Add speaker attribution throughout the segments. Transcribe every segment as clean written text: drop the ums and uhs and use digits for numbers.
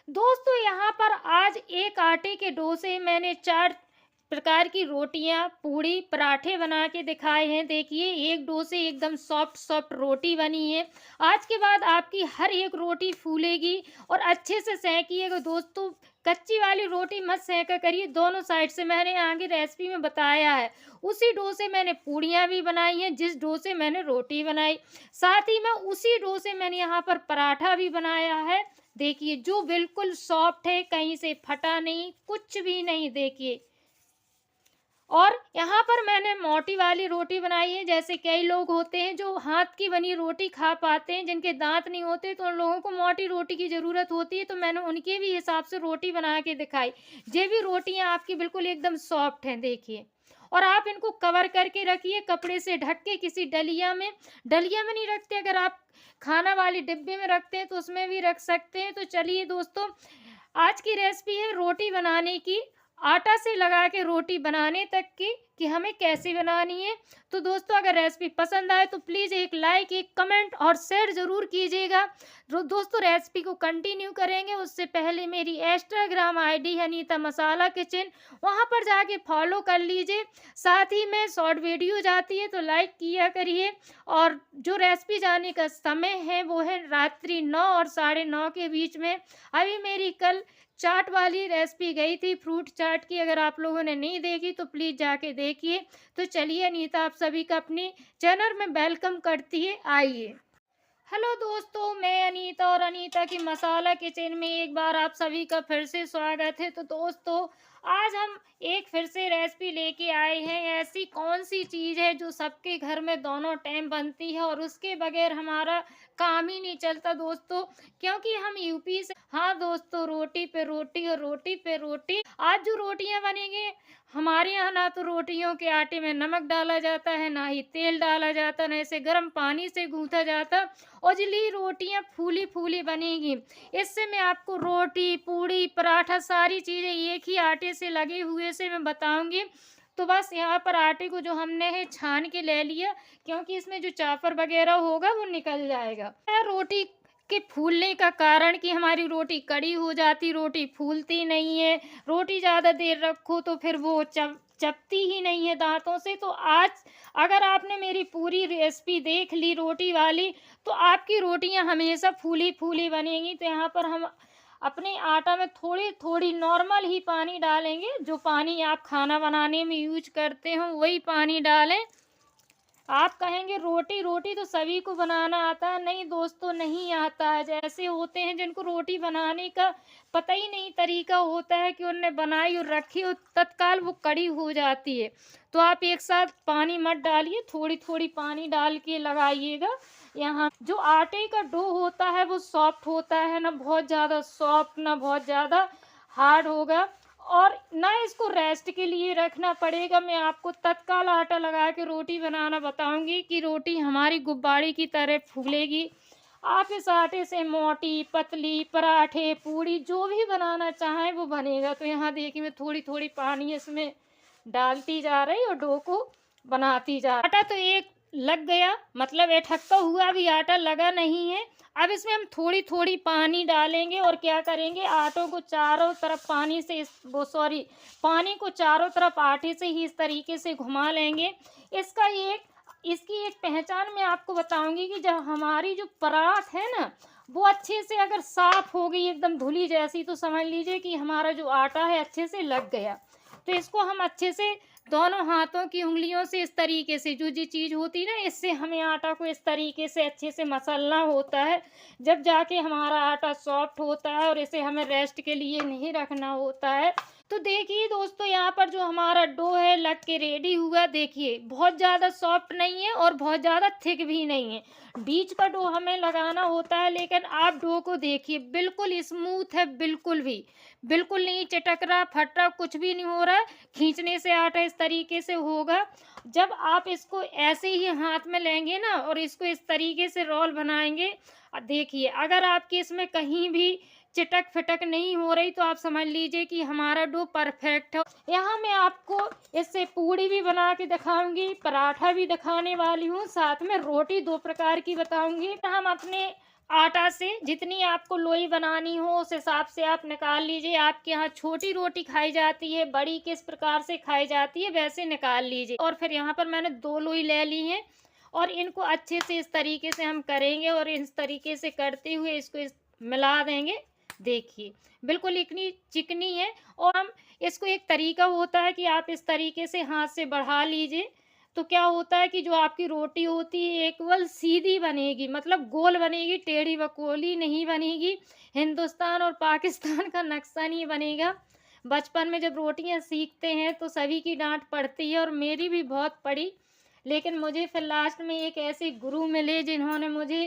Speaker 1: दोस्तों यहाँ पर आज एक आटे के डो से मैंने 4 प्रकार की रोटियां, पूड़ी, पराठे बना के दिखाए हैं। देखिए एक डो से एकदम सॉफ्ट सॉफ्ट रोटी बनी है। आज के बाद आपकी हर एक रोटी फूलेगी और अच्छे से सेंकिएगा दोस्तों। कच्ची वाली रोटी मत सेंका करिए, दोनों साइड से मैंने आगे रेसिपी में बताया है। उसी डो से मैंने पूड़ियाँ भी बनाई हैं, जिस डो से मैंने रोटी बनाई। साथ ही में उसी डो से मैंने यहाँ पर पराठा भी बनाया है। देखिए जो बिल्कुल सॉफ्ट है, कहीं से फटा नहीं, कुछ भी नहीं। देखिए और यहाँ पर मैंने मोटी वाली रोटी बनाई है। जैसे कई लोग होते हैं जो हाथ की बनी रोटी खा पाते हैं, जिनके दांत नहीं होते, तो उन लोगों को मोटी रोटी की ज़रूरत होती है। तो मैंने उनके भी हिसाब से रोटी बना के दिखाई। ये भी रोटियाँ आपकी बिल्कुल एकदम सॉफ्ट हैं। देखिए और आप इनको कवर करके रखिए कपड़े से ढक के, किसी डलिया में नहीं रखते। अगर आप खाना वाली डिब्बे में रखते हैं तो उसमें भी रख सकते हैं। तो चलिए दोस्तों, आज की रेसिपी है रोटी बनाने की, आटा से लगा के रोटी बनाने तक की, कि हमें कैसे बनानी है। तो दोस्तों अगर रेसिपी पसंद आए तो प्लीज़ एक लाइक, एक कमेंट और शेयर ज़रूर कीजिएगा। दोस्तों रेसिपी को कंटिन्यू करेंगे उससे पहले मेरी इंस्टाग्राम आईडी है अनीता मसाला किचन, वहाँ पर जाके फॉलो कर लीजिए। साथ ही में शॉर्ट वीडियो जाती है तो लाइक किया करिए। और जो रेसिपी जाने का समय है वो है रात्रि 9 और 9:30 के बीच में। अभी मेरी कल चाट वाली रेसिपी गई थी, फ्रूट चाट की। अगर आप लोगों ने नहीं देखी तो प्लीज़ जाके देखिए। तो चलिए अनीता आप सभी का अपने चैनल में वेलकम करती है, आइए। हेलो दोस्तों, मैं अनीता और अनीता की मसाला किचन में एक बार आप सभी का फिर से स्वागत है। तो दोस्तों आज हम एक फिर से रेसिपी लेके आए हैं। ऐसी कौन सी चीज़ है जो सबके घर में दोनों टाइम बनती है और उसके बगैर हमारा काम ही नहीं चलता दोस्तों, क्योंकि हम यूपी से। हाँ दोस्तों, रोटी पे रोटी और रोटी पे रोटी। आज जो रोटियां बनेंगी हमारे यहाँ, ना तो रोटियों के आटे में नमक डाला जाता है, ना ही तेल डाला जाता, ना इसे गर्म पानी से गूंथा जाता। उजली रोटियां फूली फूली बनेगी। इससे मैं आपको रोटी, पूड़ी, पराठा सारी चीज़ें एक ही आटे से लगे हुए से मैं बताऊंगी। तो बस यहाँ पर आटे को जो हमने है छान के ले लिया, क्योंकि इसमें जो चाफर वगैरह होगा वो निकल जाएगा। रोटी के फूलने का कारण कि हमारी रोटी कड़ी हो जाती, रोटी फूलती नहीं है। रोटी ज़्यादा देर रखो तो फिर वो चपती ही नहीं है दांतों से। तो आज अगर आपने मेरी पूरी रेसिपी देख ली रोटी वाली, तो आपकी रोटियां हमेशा फूली फूली बनेंगी। तो यहाँ पर हम अपने आटा में थोड़ी थोड़ी नॉर्मल ही पानी डालेंगे। जो पानी आप खाना बनाने में यूज करते हो वही पानी डालें। आप कहेंगे रोटी रोटी तो सभी को बनाना आता है। नहीं दोस्तों, नहीं आता है। जैसे होते हैं जिनको रोटी बनाने का पता ही नहीं तरीका होता है, कि उनने बनाई और रखी और तत्काल वो कड़ी हो जाती है। तो आप एक साथ पानी मत डालिए, थोड़ी थोड़ी पानी डाल के लगाइएगा। यहाँ जो आटे का डो होता है वो सॉफ्ट होता है, ना बहुत ज़्यादा सॉफ्ट ना बहुत ज़्यादा हार्ड होगा। और ना इसको रेस्ट के लिए रखना पड़ेगा। मैं आपको तत्काल आटा लगा के रोटी बनाना बताऊंगी, कि रोटी हमारी गुब्बारे की तरह फूलेगी। आप इस आटे से मोटी, पतली, पराठे, पूड़ी जो भी बनाना चाहें वो बनेगा। तो यहाँ देखिए मैं थोड़ी थोड़ी पानी इसमें डालती जा रही और डो को बनाती जा रही। आटा तो एक लग गया, मतलब इकट्ठा हुआ, भी आटा लगा नहीं है। अब इसमें हम थोड़ी थोड़ी पानी डालेंगे और क्या करेंगे, आटों को चारों तरफ पानी को चारों तरफ आटे से ही इस तरीके से घुमा लेंगे। इसकी एक पहचान मैं आपको बताऊंगी, कि जब हमारी जो परात है ना वो अच्छे से अगर साफ हो गई एकदम धुली जैसी, तो समझ लीजिए कि हमारा जो आटा है अच्छे से लग गया। तो इसको हम अच्छे से दोनों हाथों की उंगलियों से इस तरीके से, जो चीज़ होती है ना, इससे हमें आटा को इस तरीके से अच्छे से मसलना होता है। जब जाके हमारा आटा सॉफ्ट होता है और इसे हमें रेस्ट के लिए नहीं रखना होता है। तो देखिए दोस्तों, यहाँ पर जो हमारा डो है लग के रेडी हुआ। देखिए बहुत ज़्यादा सॉफ्ट नहीं है और बहुत ज़्यादा थिक भी नहीं है, बीच का डो हमें लगाना होता है। लेकिन आप डो को देखिए बिल्कुल स्मूथ है, बिल्कुल नहीं चटक रहा, फट रहा, कुछ भी नहीं हो रहा है। खींचने से आटा इस तरीके से होगा। जब आप इसको ऐसे ही हाथ में लेंगे ना और इसको इस तरीके से रोल बनाएंगे, देखिए अगर आपके इसमें कहीं भी चिटक फिटक नहीं हो रही, तो आप समझ लीजिए कि हमारा डो परफेक्ट है। यहाँ मैं आपको इससे पूड़ी भी बना के दिखाऊंगी, पराठा भी दिखाने वाली हूँ, साथ में रोटी 2 प्रकार की बताऊंगी। हम अपने आटा से जितनी आपको लोई बनानी हो उस हिसाब से आप निकाल लीजिए। आपके यहाँ छोटी रोटी खाई जाती है, बड़ी किस प्रकार से खाई जाती है वैसे निकाल लीजिए। और फिर यहाँ पर मैंने 2 लोई ले ली हैं और इनको अच्छे से इस तरीके से हम करेंगे और इस तरीके से करते हुए इसको मिला देंगे। देखिए बिल्कुल इतनी चिकनी है। और हम इसको एक तरीका होता है कि आप इस तरीके से हाथ से बढ़ा लीजिए, तो क्या होता है कि जो आपकी रोटी होती है एकदम सीधी बनेगी, मतलब गोल बनेगी, टेढ़ी बकोली नहीं बनेगी। हिंदुस्तान और पाकिस्तान का नक्शा नहीं बनेगा। बचपन में जब रोटियां सीखते हैं तो सभी की डांट पड़ती है और मेरी भी बहुत पड़ी, लेकिन मुझे फिर लास्ट में एक ऐसे गुरु मिले जिन्होंने मुझे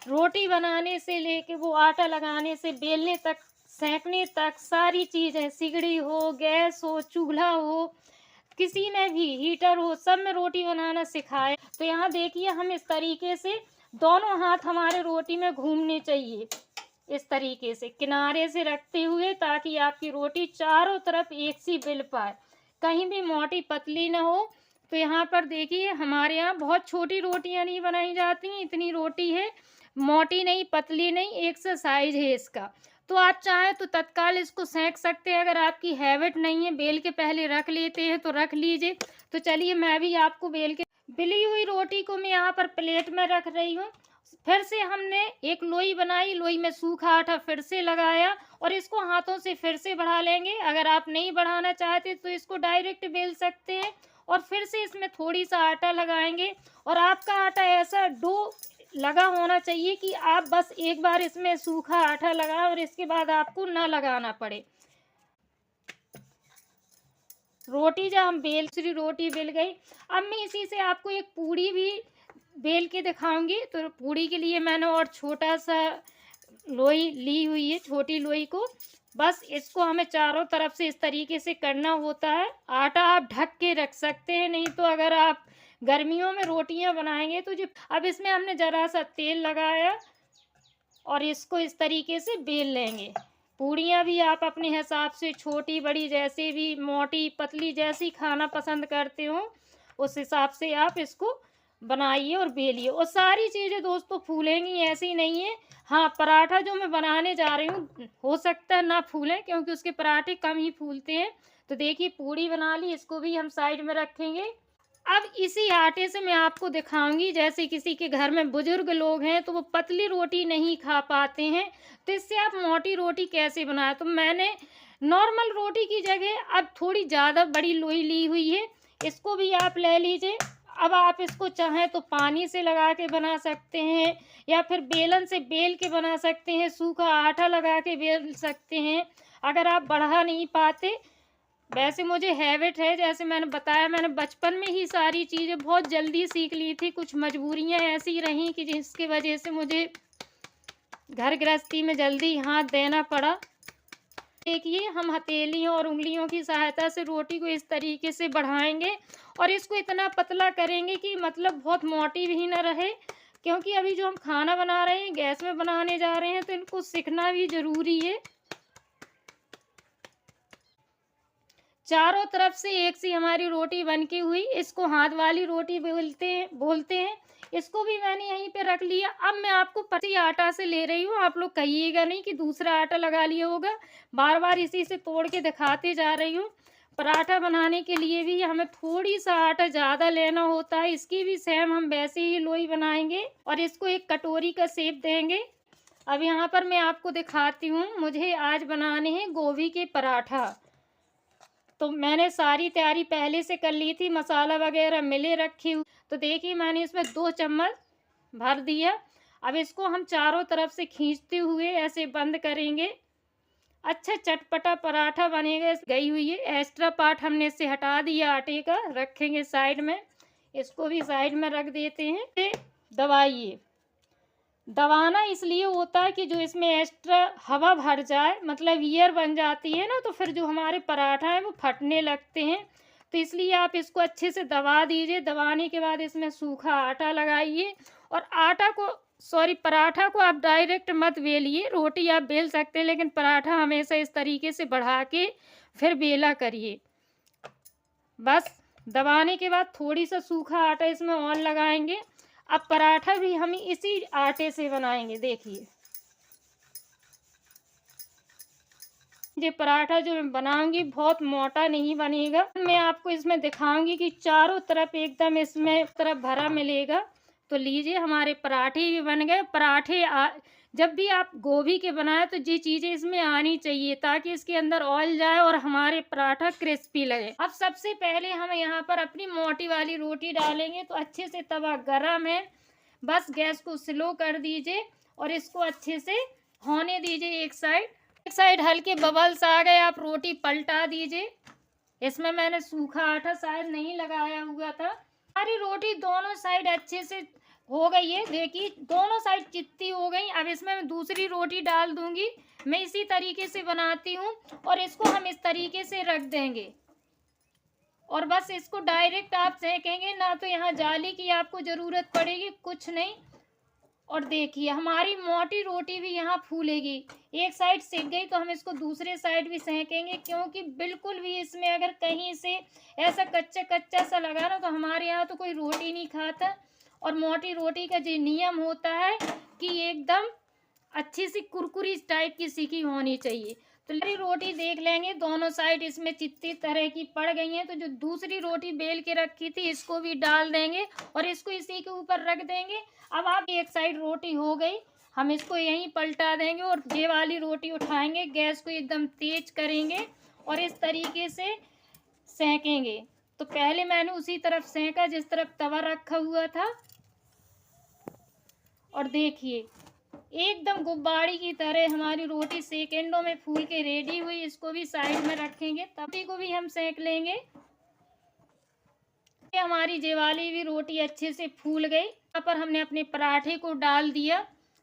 Speaker 1: रोटी बनाने से लेके वो आटा लगाने से बेलने तक, सेंकने तक सारी चीज़ें, सिगड़ी हो, गैस हो, चूल्हा हो, किसी में भी हीटर हो, सब में रोटी बनाना सिखाए। तो यहाँ देखिए हम इस तरीके से दोनों हाथ हमारे रोटी में घूमने चाहिए, इस तरीके से किनारे से रखते हुए, ताकि आपकी रोटी चारों तरफ एक सी बिल पाए, कहीं भी मोटी पतली ना हो। तो यहाँ पर देखिए हमारे यहाँ बहुत छोटी रोटियाँ नहीं बनाई जाती, इतनी रोटी है, मोटी नहीं पतली नहीं, एक सा साइज है इसका। तो आप चाहें तो तत्काल इसको सेंक सकते हैं, अगर आपकी हैबिट नहीं है बेल के पहले रख लेते हैं तो रख लीजिए। तो चलिए मैं भी आपको बेल के बिली हुई रोटी को मैं यहाँ पर प्लेट में रख रही हूँ। फिर से हमने एक लोई बनाई, लोई में सूखा आटा फिर से लगाया और इसको हाथों से फिर से बढ़ा लेंगे। अगर आप नहीं बढ़ाना चाहते तो इसको डायरेक्ट बेल सकते हैं और फिर से इसमें थोड़ी सा आटा लगाएंगे। और आपका आटा ऐसा डो लगा होना चाहिए कि आप बस एक बार इसमें सूखा आटा लगाएं और इसके बाद आपको ना लगाना पड़े। रोटी जब हम दूसरी रोटी बेल गई, अब मैं इसी से आपको एक पूड़ी भी बेल के दिखाऊंगी। तो पूड़ी के लिए मैंने और छोटा सा लोई ली हुई है, छोटी लोई को बस इसको हमें चारों तरफ से इस तरीके से करना होता है। आटा आप ढक के रख सकते हैं, नहीं तो अगर आप गर्मियों में रोटियां बनाएंगे तो जो अब इसमें हमने ज़रा सा तेल लगाया और इसको इस तरीके से बेल लेंगे। पूड़ियाँ भी आप अपने हिसाब से छोटी बड़ी, जैसे भी मोटी पतली जैसी खाना पसंद करते हो उस हिसाब से आप इसको बनाइए और बेलिए। और सारी चीज़ें दोस्तों फूलेंगी, ऐसी नहीं है। हाँ, पराठा जो मैं बनाने जा रही हूँ हो सकता है ना फूलें, क्योंकि उसके पराठे कम ही फूलते हैं। तो देखिए पूड़ी बना ली, इसको भी हम साइड में रखेंगे। अब इसी आटे से मैं आपको दिखाऊंगी, जैसे किसी के घर में बुजुर्ग लोग हैं तो वो पतली रोटी नहीं खा पाते हैं, तो इससे आप मोटी रोटी कैसे बनाएं। तो मैंने नॉर्मल रोटी की जगह अब थोड़ी ज़्यादा बड़ी लोई ली हुई है, इसको भी आप ले लीजिए। अब आप इसको चाहें तो पानी से लगा के बना सकते हैं या फिर बेलन से बेल के बना सकते हैं, सूखा आटा लगा के बेल सकते हैं। अगर आप बढ़ा नहीं पाते, वैसे मुझे हैबिट है, जैसे मैंने बताया मैंने बचपन में ही सारी चीज़ें बहुत जल्दी सीख ली थी। कुछ मजबूरियां ऐसी रहीं कि जिसकी वजह से मुझे घर गृहस्थी में जल्दी हाथ देना पड़ा। देखिए हम हथेलियों और उंगलियों की सहायता से रोटी को इस तरीके से बढ़ाएंगे और इसको इतना पतला करेंगे कि मतलब बहुत मोटी भी ना रहे, क्योंकि अभी जो हम खाना बना रहे हैं गैस में बनाने जा रहे हैं तो इनको सीखना भी ज़रूरी है। चारों तरफ से एक सी हमारी रोटी बनके हुई, इसको हाथ वाली रोटी बोलते हैं। इसको भी मैंने यहीं पे रख लिया। अब मैं आपको पति आटा से ले रही हूँ, आप लोग कहिएगा नहीं कि दूसरा आटा लगा लिया होगा, बार बार इसी से तोड़ के दिखाते जा रही हूँ। पराठा बनाने के लिए भी हमें थोड़ी सा आटा ज़्यादा लेना होता है, इसकी भी सेम हम वैसे ही लोई बनाएंगे और इसको एक कटोरी का शेप देंगे। अब यहाँ पर मैं आपको दिखाती हूँ, मुझे आज बनाने हैं गोभी के पराठा। तो मैंने सारी तैयारी पहले से कर ली थी, मसाला वगैरह मिले रखी हुई। तो देखिए मैंने इसमें 2 चम्मच भर दिया। अब इसको हम चारों तरफ से खींचते हुए ऐसे बंद करेंगे। अच्छा चटपटा पराठा बनेगा। गई हुई है, एक्स्ट्रा पार्ट हमने इससे हटा दिया आटे का, रखेंगे साइड में। इसको भी साइड में रख देते हैं। दबाइए, दबाना इसलिए होता है कि जो इसमें एक्स्ट्रा हवा भर जाए, मतलब ईयर बन जाती है ना, तो फिर जो हमारे पराठा है वो फटने लगते हैं। तो इसलिए आप इसको अच्छे से दबा दीजिए। दबाने के बाद इसमें सूखा आटा लगाइए और पराठा को आप डायरेक्ट मत बेलिए। रोटी आप बेल सकते हैं लेकिन पराठा हमेशा इस तरीके से बढ़ा के फिर बेला करिए। बस दबाने के बाद थोड़ी सा सूखा आटा इसमें और लगाएंगे। अब पराठा भी हम इसी आटे से बनाएंगे। देखिए ये पराठा जो मैं बनाऊंगी बहुत मोटा नहीं बनेगा। मैं आपको इसमें दिखाऊंगी कि चारों तरफ एकदम इसमें तरफ भरा मिलेगा। तो लीजिए हमारे पराठे भी बन गए। जब भी आप गोभी के बनाए तो ये चीज़ें इसमें आनी चाहिए ताकि इसके अंदर ऑयल जाए और हमारे पराठा क्रिस्पी लगे। अब सबसे पहले हम यहाँ पर अपनी मोटी वाली रोटी डालेंगे। तो अच्छे से तवा गरम है, बस गैस को स्लो कर दीजिए और इसको अच्छे से होने दीजिए। एक साइड हल्के बबल्स आ गए, आप रोटी पलटा दीजिए। इसमें मैंने सूखा आटा शायद नहीं लगाया हुआ था। हमारी रोटी दोनों साइड अच्छे से हो गई है। देखिए दोनों साइड चित्ती हो गई। अब इसमें मैं दूसरी रोटी डाल दूंगी। मैं इसी तरीके से बनाती हूँ और इसको हम इस तरीके से रख देंगे और बस इसको डायरेक्ट आप सेकेंगे ना। तो यहाँ जाली की आपको ज़रूरत पड़ेगी, कुछ नहीं। और देखिए हमारी मोटी रोटी भी यहाँ फूलेगी। एक साइड सेक गई तो हम इसको दूसरे साइड भी सेकेंगे, क्योंकि बिल्कुल भी इसमें अगर कहीं से ऐसा कच्चा कच्चा सा लगा ना तो हमारे यहाँ तो कोई रोटी नहीं खाता। और मोटी रोटी का जो नियम होता है कि एकदम अच्छी सी कुरकुरी टाइप की सिकी होनी चाहिए। तो मेरी रोटी देख लेंगे दोनों साइड इसमें चित्ती तरह की पड़ गई हैं। तो जो दूसरी रोटी बेल के रखी थी इसको भी डाल देंगे और इसको इसी के ऊपर रख देंगे। अब आप एक साइड रोटी हो गई, हम इसको यहीं पलटा देंगे और ये वाली रोटी उठाएंगे, गैस को एकदम तेज करेंगे और इस तरीके से सेकेंगे। तो पहले मैंने उसी तरफ सेका जिस तरफ तवा रखा हुआ था और देखिए एकदम गुब्बारी की तरह हमारी रोटी सेकेंडों में फूल के रेडी हुई। इसको भी साइड में रखेंगे, तभी को भी हम सेक लेंगे। हमारी ये वाली भी रोटी अच्छे से फूल गई। यहाँ पर हमने अपने पराठे को डाल दिया।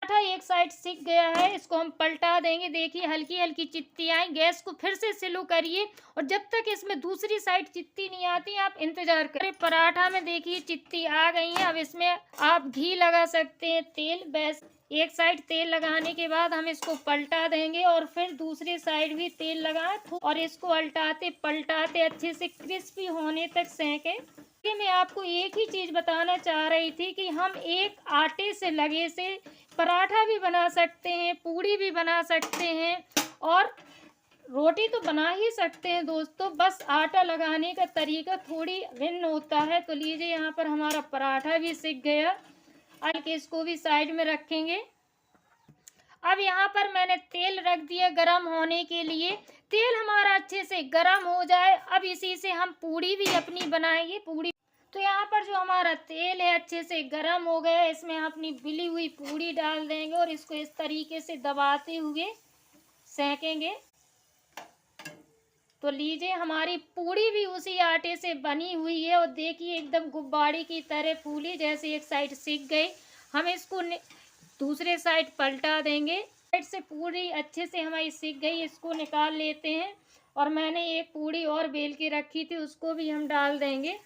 Speaker 1: पराठा एक साइड सिक गया है, इसको हम पलटा देंगे। देखिए हल्की हल्की चित्ती आई। गैस को फिर से स्लो करिए और जब तक इसमें दूसरी साइड चित्ती नहीं आती आप इंतजार करें। पराठा में देखिए चित्ती आ गई है। अब इसमें आप घी लगा सकते हैं, तेल। बस एक साइड तेल लगाने के बाद हम इसको पलटा देंगे और फिर दूसरी साइड भी तेल लगाएं और इसको उल्टाते पलटाते अच्छे से क्रिस्पी होने तक सेकें। मैं आपको एक ही चीज़ बताना चाह रही थी कि हम एक आटे से लगे से पराठा भी बना सकते हैं, पूड़ी भी बना सकते हैं और रोटी तो बना ही सकते हैं दोस्तों। बस आटा लगाने का तरीका थोड़ी भिन्न होता है। तो लीजिए यहाँ पर हमारा पराठा भी सिक गया। अब इसको भी साइड में रखेंगे। अब यहाँ पर मैंने तेल रख दिया गरम होने के लिए। तेल हमारा अच्छे से गरम हो जाए, अब इसी से हम पूड़ी भी अपनी बनाएंगे। पूड़ी तो यहाँ पर जो हमारा तेल है अच्छे से गरम हो गया, इसमें अपनी बिली हुई पूड़ी डाल देंगे और इसको इस तरीके से दबाते हुए सेकेंगे। तो लीजिए हमारी पूड़ी भी उसी आटे से बनी हुई है और देखिए एकदम गुब्बारी की तरह फूली। जैसे एक साइड सिक गई, हम इसको दूसरे साइड पलटा देंगे। साइड से पूड़ी अच्छे से हमारी सिक गई, इसको निकाल लेते हैं। और मैंने एक पूड़ी और बेल के रखी थी, उसको भी हम डाल देंगे।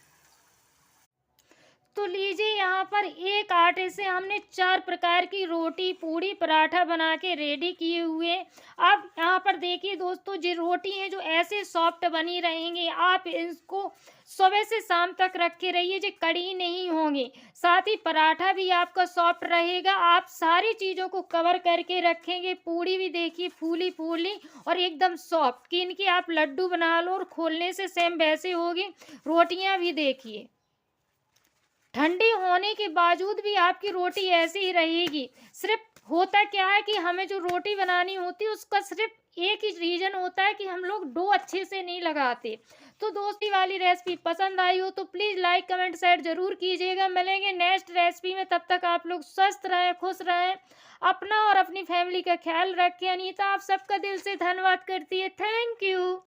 Speaker 1: तो लीजिए यहाँ पर एक आटे से हमने 4 प्रकार की रोटी, पूड़ी, पराठा बना के रेडी किए हुए। अब यहाँ पर देखिए दोस्तों, जो रोटी हैं जो ऐसे सॉफ्ट बनी रहेंगी, आप इसको सुबह से शाम तक रख के रहिए, जो कड़ी नहीं होंगी। साथ ही पराठा भी आपका सॉफ्ट रहेगा। आप सारी चीज़ों को कवर करके रखेंगे। पूड़ी भी देखिए फूली फूली और एकदम सॉफ्ट कि इनके आप लड्डू बना लो और खोलने से सेम वैसे होगी। रोटियाँ भी देखिए ठंडी होने के बावजूद भी आपकी रोटी ऐसी ही रहेगी। सिर्फ होता क्या है कि हमें जो रोटी बनानी होती है उसका सिर्फ एक ही रीज़न होता है कि हम लोग डो अच्छे से नहीं लगाते। तो दोस्ती वाली रेसिपी पसंद आई हो तो प्लीज़ लाइक कमेंट शेयर ज़रूर कीजिएगा। मिलेंगे नेक्स्ट रेसिपी में, तब तक आप लोग स्वस्थ रहें, खुश रहें, अपना और अपनी फैमिली का ख्याल रखें। अनीता आप सबका दिल से धन्यवाद करती है। Thank you.